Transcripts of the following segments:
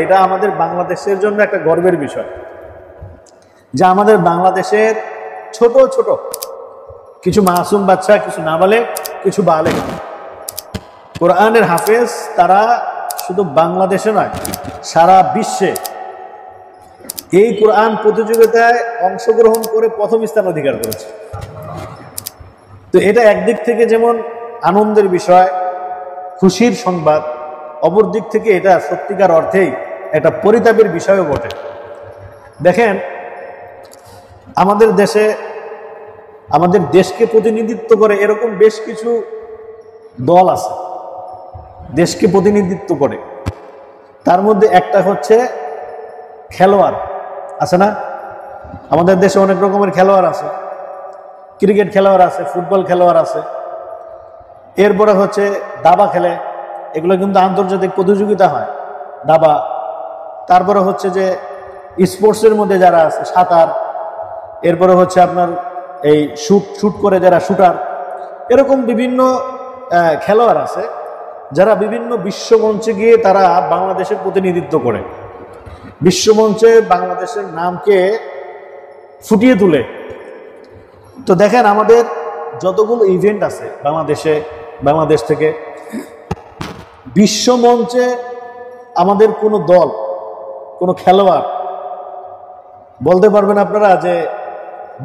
এটা আমাদের বাংলাদেশের জন্য একটা গর্বের বিষয় যে আমাদের বাংলাদেশের ছোট ছোট কিছু মাসুম বাচ্চা, কিছু নাবালেগ, কিছু বালেগ কোরআনের হাফেজ, তারা শুধু বাংলাদেশে নয় সারা বিশ্বে এই কোরআন প্রতিযোগিতায় অংশগ্রহণ করে প্রথম স্থান অধিকার করেছে। তো এটা একদিক থেকে যেমন আনন্দের বিষয়, খুশির সংবাদ, অপর দিক থেকে এটা সত্যিকার অর্থেই একটা পরিতাপের বিষয়ও বটে। দেখেন, আমাদের দেশে আমাদের দেশকে প্রতিনিধিত্ব করে এরকম বেশ কিছু দল আছে, দেশকে প্রতিনিধিত্ব করে। তার মধ্যে একটা হচ্ছে খেলোয়াড় আছে না, আমাদের দেশে অনেক রকমের খেলোয়াড় আছে, ক্রিকেট খেলোয়াড় আছে, ফুটবল খেলোয়াড় আছে, এরপরে হচ্ছে দাবা খেলে, এগুলো কিন্তু আন্তর্জাতিক প্রতিযোগিতা হয় দাবা। তারপরে হচ্ছে যে স্পোর্টসের মধ্যে যারা আছে, সাঁতার, এরপরে হচ্ছে আপনার এই শুট করে যারা শুটার, এরকম বিভিন্ন খেলোয়াড় আছে যারা বিভিন্ন বিশ্বমঞ্চে গিয়ে তারা বাংলাদেশের প্রতিনিধিত্ব করে, বিশ্বমঞ্চে বাংলাদেশের নামকে ফুটিয়ে তোলে। তো দেখেন, আমাদের যতগুলো ইভেন্ট আছে বাংলাদেশ থেকে বিশ্বমঞ্চে আমাদের কোনো দল, কোনো খেলোয়াড় বলতে পারবেন আপনারা যে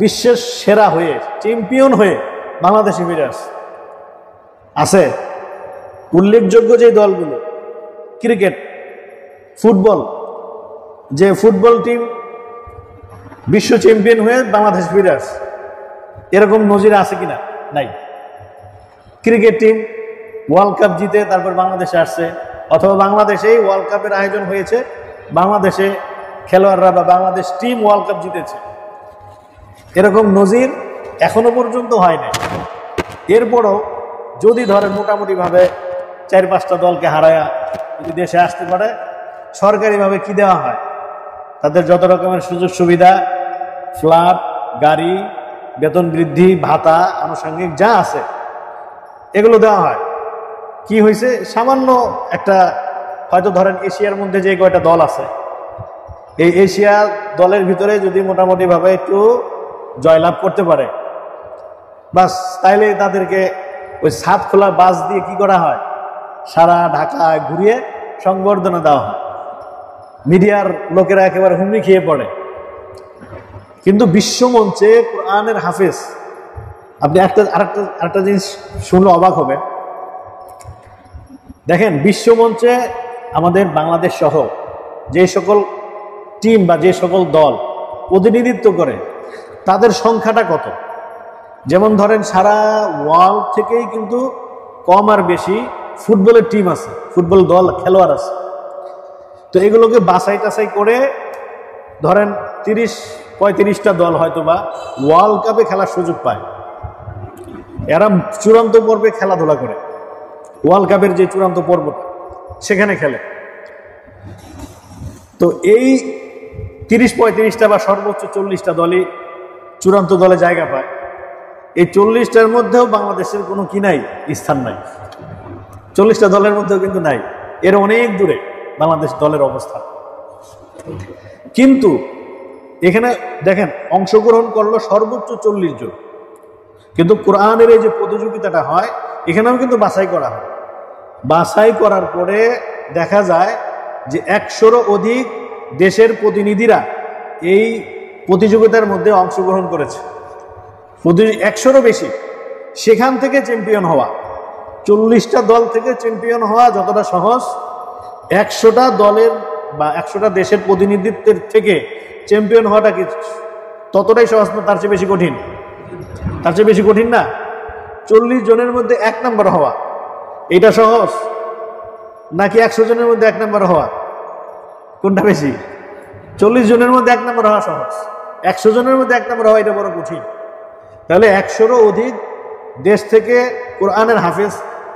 বিশ্বের সেরা হয়ে, চ্যাম্পিয়ন হয়ে বাংলাদেশে ফিরে আছে? উল্লেখযোগ্য যে দলগুলো, ক্রিকেট, ফুটবল, যে ফুটবল টিম বিশ্ব চ্যাম্পিয়ন হয়ে বাংলাদেশ ফিরে আসে, এরকম নজির আছে কিনা? নাই। ক্রিকেট টিম ওয়ার্ল্ড কাপ জিতে তারপর বাংলাদেশে আসছে, অথবা বাংলাদেশেই ওয়ার্ল্ড কাপের আয়োজন হয়েছে, বাংলাদেশে খেলোয়াড়রা বা বাংলাদেশ টিম ওয়ার্ল্ড কাপ জিতেছে, এরকম নজির এখনো পর্যন্ত হয় নাই। এরপরও যদি ধরেন মোটামুটিভাবে 4-5টা দলকে হারায়া যদি দেশে আসতে পারে, সরকারিভাবে কি দেওয়া হয়? তাদের যত রকমের সুযোগ সুবিধা, ফ্ল্যাট, গাড়ি, বেতন বৃদ্ধি, ভাতা, আনুষঙ্গিক যা আছে এগুলো দেওয়া হয়। কি হয়েছে? সামান্য একটা, হয়তো ধরেন এশিয়ার মধ্যে যে কয়টা দল আছে, এই এশিয়া দলের ভিতরে যদি মোটামুটিভাবে একটু জয়লাভ করতে পারে, বাস, তাইলে তাদেরকে ওই ছাদ খোলা বাস দিয়ে কি করা হয়, সারা ঢাকা ঘুরিয়ে সংবর্ধনা দেওয়া হয়। মিডিয়ার লোকেরা একেবারে হুমড়ি খেয়ে পড়ে। কিন্তু বিশ্বমঞ্চে কোরআনের হাফেজ, আপনি আরেকটা জিনিস শুনলে অবাক হবেন। দেখেন, বিশ্বমঞ্চে আমাদের বাংলাদেশ সহ যে সকল টিম বা যে সকল দল প্রতিনিধিত্ব করে তাদের সংখ্যাটা কত? যেমন ধরেন, সারা ওয়ার্ল্ড থেকেই কিন্তু কম আর বেশি ফুটবলের টিম আছে, ফুটবল দল, খেলোয়াড় আছে। তো এগুলোকে বাছাই টাছাই করে ধরেন 30-35টা দল হয়তো বা ওয়ার্ল্ড কাপে খেলার সুযোগ পায়। এরা চূড়ান্ত পর্বে খেলাধুলা করে, ওয়ার্ল্ড কাপের যে চূড়ান্ত পর্বটা সেখানে খেলে। তো এই 30-35টা বা সর্বোচ্চ 40টা দলই চূড়ান্ত দলে জায়গা পায়। এই 40টার মধ্যেও বাংলাদেশের কোনো কি নাই, স্থান নাই। 40টা দলের মধ্যেও কিন্তু নাই, এর অনেক দূরে বাংলাদেশ দলের অবস্থা। কিন্তু এখানে দেখেন, অংশগ্রহণ করলো সর্বোচ্চ 40 জন। কিন্তু কোরআনের এই যে প্রতিযোগিতাটা হয়, এখানেও কিন্তু বাছাই করা হয়। বাছাই করার পরে দেখা যায় যে 100রও অধিক দেশের প্রতিনিধিরা এই প্রতিযোগিতার মধ্যে অংশগ্রহণ করেছে, 100রও বেশি। সেখান থেকে চ্যাম্পিয়ন হওয়া, 40টা দল থেকে চ্যাম্পিয়ন হওয়া যতটা সহজ, 100টা দলের বা 100টা দেশের প্রতিনিধিত্বের থেকে চ্যাম্পিয়ন হওয়াটা কি ততটাই সহজ না? তার চেয়ে বেশি কঠিন? তার চেয়ে বেশি কঠিন না? 40 জনের মধ্যে 1 নম্বর হওয়া, এটা সহজ নাকি 100 জনের মধ্যে 1 নম্বর হওয়া? কোনটা বেশি? 40 জনের মধ্যে 1 নম্বর হওয়া সহজ, 100 জনের মধ্যে 1 নম্বর হওয়া এটা বড় কঠিন। তাহলে 100রও অধিক দেশ থেকে কোরআনের হাফেজ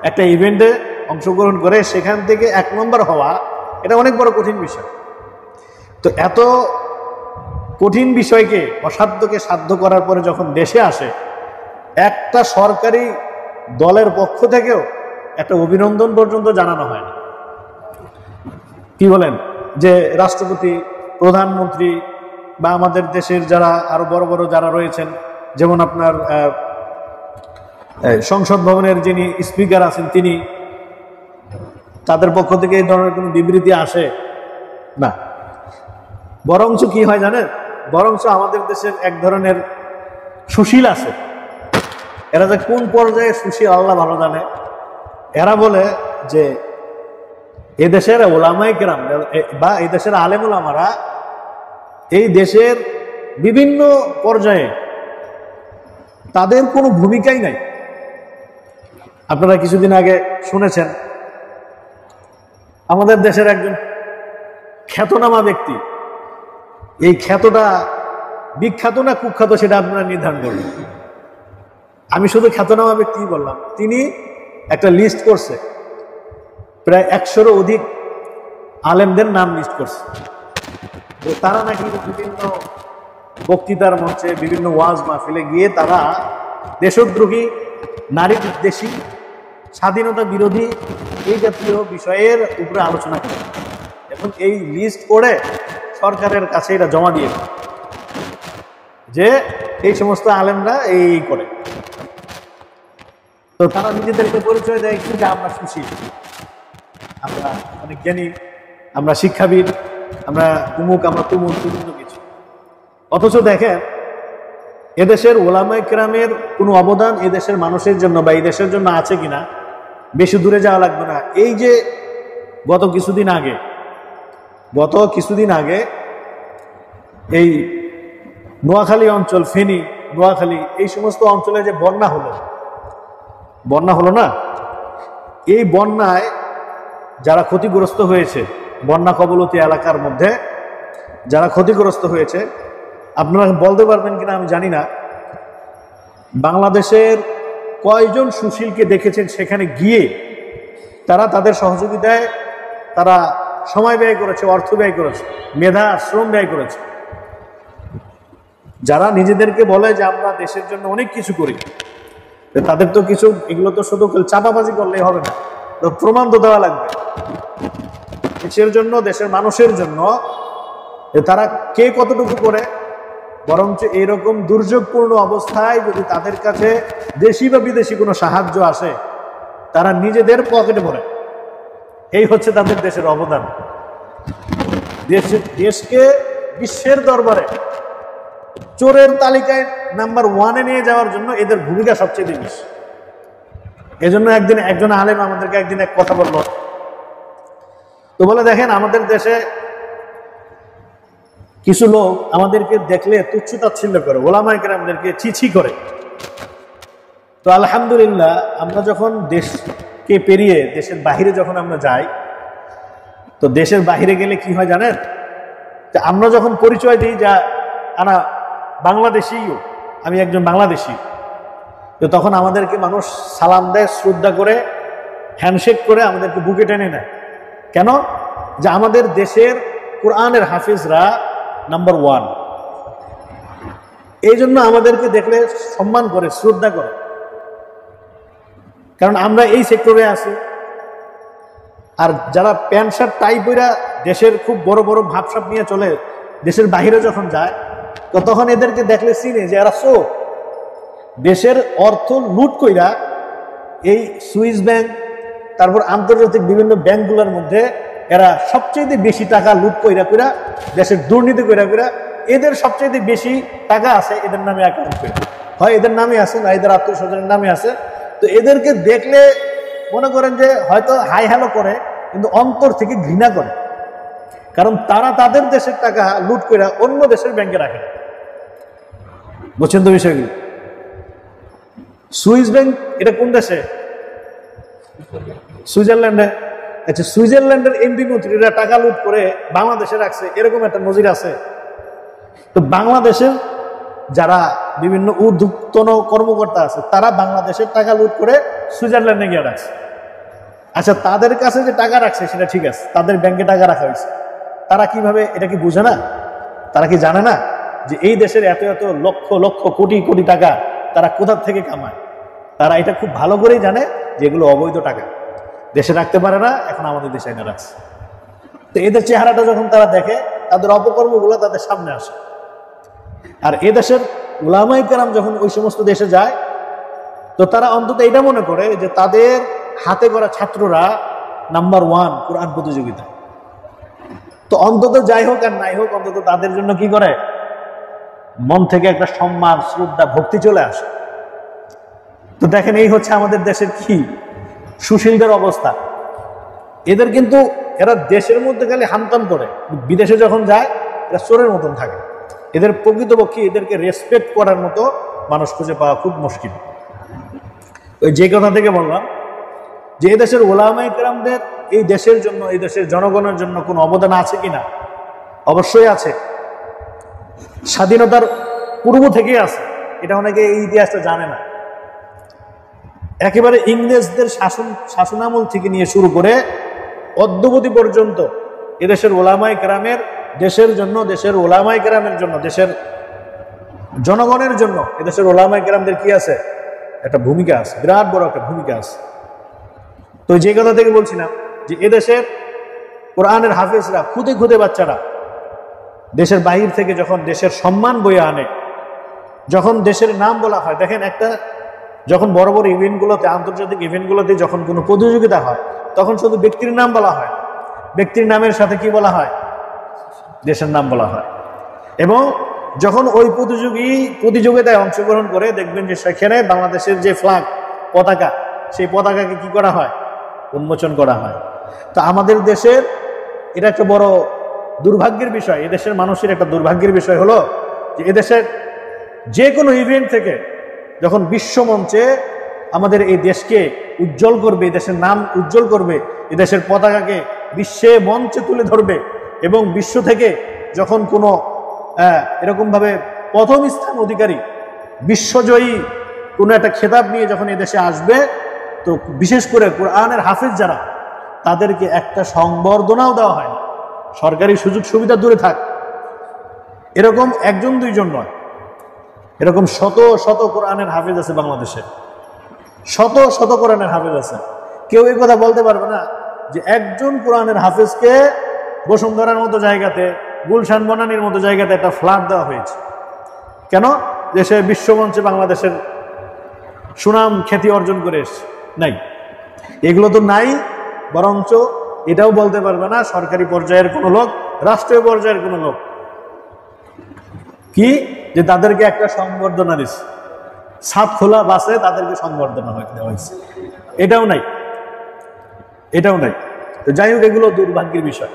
একটা ইভেন্টে অংশগ্রহণ করে সেখান থেকে 1 নম্বর হওয়া, এটা অনেক বড় কঠিন বিষয়। তো এত কঠিন বিষয়কে, অসাধ্যকে সাধ্য করার পরে যখন দেশে আসে, একটা সরকারি দলের পক্ষ থেকেও একটা অভিনন্দন পর্যন্ত জানানো হয় না। কি বলেন? যে রাষ্ট্রপতি, প্রধানমন্ত্রী বা আমাদের দেশের যারা আরো বড় বড় যারা রয়েছেন, যেমন আপনার সংসদ ভবনের যিনি স্পিকার আছেন তিনি, তাদের পক্ষ থেকে এই ধরনের কোনো বিবৃতি আসে না। বরঞ্চ কি হয় জানেন, বরঞ্চ আমাদের দেশের এক ধরনের সুশীল আছে, এরা যে কোন পর্যায়ে সুশীল আল্লাহ ভালো জানে। এরা বলে যে এদেশের ওলামায়ে কেরাম বা এই দেশের আলেম ওলামারা এই দেশের বিভিন্ন পর্যায়ে তাদের কোনো ভূমিকাই নাই। আপনারা কিছুদিন আগে শুনেছেন আমাদের দেশের একজন খ্যাতনামা ব্যক্তি, এই খ্যাতটা বিখ্যাত না কুখ্যাত সেটা আপনারা নির্ধারণ করবেন। আমি শুধু খ্যাতনামা ব্যক্তি বললাম, তিনি একটা লিস্ট করছে, প্রায় 100-এরও অধিক আলেমদের নাম লিস্ট করছে। তারা নাকি বিভিন্ন বক্তৃতার মঞ্চে, বিভিন্ন ওয়াজ মাহফিলে গিয়ে তারা দেশদ্রোহী, নারী বিদ্বেষী, স্বাধীনতা বিরোধী এই জাতীয় বিষয়ের উপরে আলোচনা করে এবং এই লিস্ট করে সরকারের কাছে এটা জমা দিয়ে যে এই সমস্ত আলেমরা এই করে। তো তারা নিজেদেরকে পরিচয় দেয় কি যে আমরা সুশীল, আমরা অনেক জ্ঞানী, আমরা শিক্ষাবিদ, আমরা তুমুক, আমরা তুমুক, বিভিন্ন কিছু। অথচ দেখেন এদেশের ওলামায়ে কেরামের কোনো অবদান এদেশের মানুষের জন্য বা এই দেশের জন্য আছে কিনা বেশি দূরে যাওয়া লাগবে না। এই যে গত কিছুদিন আগে এই নোয়াখালী অঞ্চল, ফেনী, নোয়াখালী, এই সমস্ত অঞ্চলে যে বন্যা হলো না, এই বন্যায় যারা ক্ষতিগ্রস্ত হয়েছে, বন্যা কবলিত এলাকার মধ্যে যারা ক্ষতিগ্রস্ত হয়েছে, আপনারা বলতে পারবেন কিনা আমি জানি না, বাংলাদেশের কয়জন সুশীলকে দেখেছেন সেখানে গিয়ে তারা তাদের সহযোগিতায় তারা সময় ব্যয় করেছে, অর্থ ব্যয় করেছে, মেধা শ্রম ব্যয় করেছে। যারা নিজেদেরকে বলে যে আমরা দেশের জন্য অনেক কিছু করি, তাদের তো কিছু, এগুলো তো শুধু চাপাবাজি করলেই হবে না, তো প্রমাণ তো দেওয়া লাগবে দেশের জন্য, দেশের মানুষের জন্য তারা কে কতটুকু করে। বরঞ্চ এইরকম দুর্যোগপূর্ণ অবস্থায় যদি তাদের কাছে দেশি বা বিদেশি কোনো সাহায্য আসে, তারা নিজেদের পকেটে ভরে। এই হচ্ছে তাদের দেশের অবদান। দেশকে বিশ্বের দরবারে চোরের তালিকায় নাম্বার 1-এ নিয়ে যাওয়ার জন্য এদের ভূমিকা সবচেয়ে বেশি। এজন্য একজন আলেম আমাদেরকে একদিন এক কথা বলল, তো বলে দেখেন আমাদের দেশে কিছু লোক আমাদেরকে দেখলে তুচ্ছ তাচ্ছিল্য করে, ওলামায়ে কেরামদেরকে ছিছি করে। তো আলহামদুলিল্লাহ আমরা যখন দেশকে পেরিয়ে দেশের বাহিরে যখন আমরা যাই, তো দেশের বাহিরে গেলে কি হয় জানেন, আমরা যখন পরিচয় দিই যা আনা বাংলাদেশিও, আমি একজন বাংলাদেশি, তো তখন আমাদেরকে মানুষ সালাম দেয়, শ্রদ্ধা করে, হ্যান্ডশেক করে আমাদেরকে বুকে টেনে নেয়। কেন? যে আমাদের দেশের কোরআনের হাফিজরা নাম্বার 1, এই জন্য আমাদেরকে দেখলে সম্মান করে, শ্রদ্ধা করে, কারণ আমরা এই সেক্টরে আছি। আর যারা প্যান্ট শার্ট টাই পরা দেশের খুব বড় বড় ভাবসাব নিয়ে চলে, দেশের বাহিরে যখন যায়, তো তখন এদেরকে দেখলে চিনে যে এরা চোর। দেশের অর্থ লুট কইরা এই সুইস ব্যাংক, তারপর আন্তর্জাতিক বিভিন্ন ব্যাংকগুলোর মধ্যে এরা সবচেয়ে বেশি টাকা লুট কইরা দেশের দুর্নীতি কইরা এদের সবচেয়ে বেশি টাকা আছে এদের নামে অ্যাকাউন্ট করে, হয় এদের নামে আছে না এদের আত্মীয় স্বজনের নামে আছে। তো এদেরকে দেখলে মনে করেন যে হয়তো হাই হ্যালো করে, কিন্তু অন্তর থেকে ঘৃণা করে, কারণ তারা তাদের দেশের টাকা লুট করে অন্য দেশের ব্যাংকে রাখে। বুঝছেন তো বিষয়গুলো? সুইস ব্যাংক এটা কোন দেশে? সুইজারল্যান্ডে। আচ্ছা, সুইজারল্যান্ডের এমপি মন্ত্রীরা টাকা লুট করে বাংলাদেশে রাখছে, এরকম একটা নজির আছে? তো বাংলাদেশের যারা বিভিন্ন ঊর্ধ্বতন কর্মকর্তা আছে, তারা বাংলাদেশের টাকা লুট করে সুইজারল্যান্ডে গিয়ে রাখছে। আচ্ছা, তাদের কাছে যে টাকা রাখছে সেটা ঠিক আছে, তাদের ব্যাংকে টাকা রাখা হয়েছে, তারা কিভাবে, এটা কি বুঝে না? তারা কি জানে না যে এই দেশের এত এত লক্ষ লক্ষ কোটি কোটি টাকা তারা কোথা থেকে কামায়? তারা এটা খুব ভালো করেই জানে যে এগুলো অবৈধ টাকা, দেশে রাখতে পারে না, এখন আমাদের দেশে এনে রাখছে। তো এদের চেহারাটা যখন তারা দেখে, তাদের অপকর্মগুলো তাদের সামনে আসে। আর এদেশের উলামায়ে কেরাম যখন ওই সমস্ত দেশে যায়, তো তারা অন্তত এটা মনে করে যে তাদের হাতে করা ছাত্ররা নাম্বার 1 কোরআন প্রতিযোগিতা। তো অন্তত যাই হোক আর নাই হোক, অন্তত তাদের জন্য কি করে, মন থেকে একটা সম্মান, শ্রদ্ধা, ভক্তি চলে আসে। তো দেখেন, এই হচ্ছে আমাদের দেশের কি সুশীলদের অবস্থা। এদের কিন্তু এরা দেশের মধ্যে খালি হামতাম করে, বিদেশে যখন যায় এরা চোরের মতন থাকে। এদের প্রকৃতপক্ষে এদেরকে রেসপেক্ট করার মতো মানুষ খুঁজে পাওয়া খুব মুশকিল। ওই যে কথা থেকে বললাম যে এদেশের উলামায়ে কেরামদের এই দেশের জন্য, এই দেশের জনগণের জন্য কোনো অবদান আছে কিনা? অবশ্যই আছে। স্বাধীনতার পূর্ব থেকেই আছে, এটা অনেকে এই ইতিহাসটা জানে না। একেবারে ইংরেজদের শাসনামল থেকে নিয়ে শুরু করে অদ্যবধি পর্যন্ত এদেশের উলামায়ে কেরামের দেশের জন্য, দেশের উলামায়ে কেরামের জন্য, দেশের জনগণের জন্য এদেশের উলামায়ে কেরামদের কি আছে, একটা ভূমিকা আছে, বিরাট বড় একটা ভূমিকা আছে। তো যে কথা থেকে বলছিলাম যে এদেশের কোরআনের হাফেজরা, খুদে খুদে বাচ্চারা দেশের বাহির থেকে যখন দেশের সম্মান বয়ে আনে, যখন দেশের নাম বলা হয়, দেখেন একটা যখন বড় বড় ইভেন্টগুলোতে, আন্তর্জাতিক ইভেন্টগুলোতে যখন কোনো প্রতিযোগিতা হয়, তখন শুধু ব্যক্তির নাম বলা হয়, ব্যক্তির নামের সাথে কি বলা হয়, দেশের নাম বলা হয়। এবং যখন ওই প্রতিযোগিতায় অংশগ্রহণ করে, দেখবেন যে সেখানে বাংলাদেশের যে ফ্ল্যাগ, পতাকা, সেই পতাকাকে কি করা হয়, উন্মোচন করা হয়। তো আমাদের দেশের এটা একটা বড় দুর্ভাগ্যের বিষয়, এদেশের মানুষের একটা দুর্ভাগ্যের বিষয় হলো যে এদেশের যে কোনো ইভেন্ট থেকে যখন বিশ্বমঞ্চে আমাদের এই দেশকে উজ্জ্বল করবে, দেশের নাম উজ্জ্বল করবে, এদেশের পতাকাকে বিশ্বে মঞ্চে তুলে ধরবে, এবং বিশ্ব থেকে যখন কোনো এরকমভাবে প্রথম স্থান অধিকারী, বিশ্বজয়ী কোনো একটা খেতাব নিয়ে যখন এদেশে আসবে, তো বিশেষ করে কোরআনের হাফেজ যারা, তাদেরকে একটা সংবর্ধনাও দেওয়া হয় না। সরকারি সুযোগ সুবিধা দূরে থাক, এরকম একজন দুইজন নয়, এরকম শত শত কোরআনের হাফেজ আছে বাংলাদেশে, শত শত কোরআনের হাফেজ আছে। কেউ এই কথা বলতে পারবে না যে একজন কোরআনের হাফেজকে বসুন্ধরার মতো জায়গাতে, গুলশান বনানীর মতো জায়গাতে একটা ফ্ল্যাট দেওয়া হয়েছে। কেন? দেশে বিশ্বমঞ্চে বাংলাদেশের সুনাম খ্যাতি অর্জন করে এসছে। নাই, এগুলো তো নাই। বরঞ্চ এটাও বলতে পারবে না সরকারি পর্যায়ের কোনো লোক, রাষ্ট্রীয় পর্যায়ের কোনো লোক, কি যে তাদেরকে একটা সংবর্ধনা দিচ্ছে, ছাদ খোলা বাসে তাদেরকে সংবর্ধনা দেওয়া হয়েছে। এটাও নাই, এটাও নাই। তো যাই হোক, এগুলো দুর্ভাগ্যের বিষয়।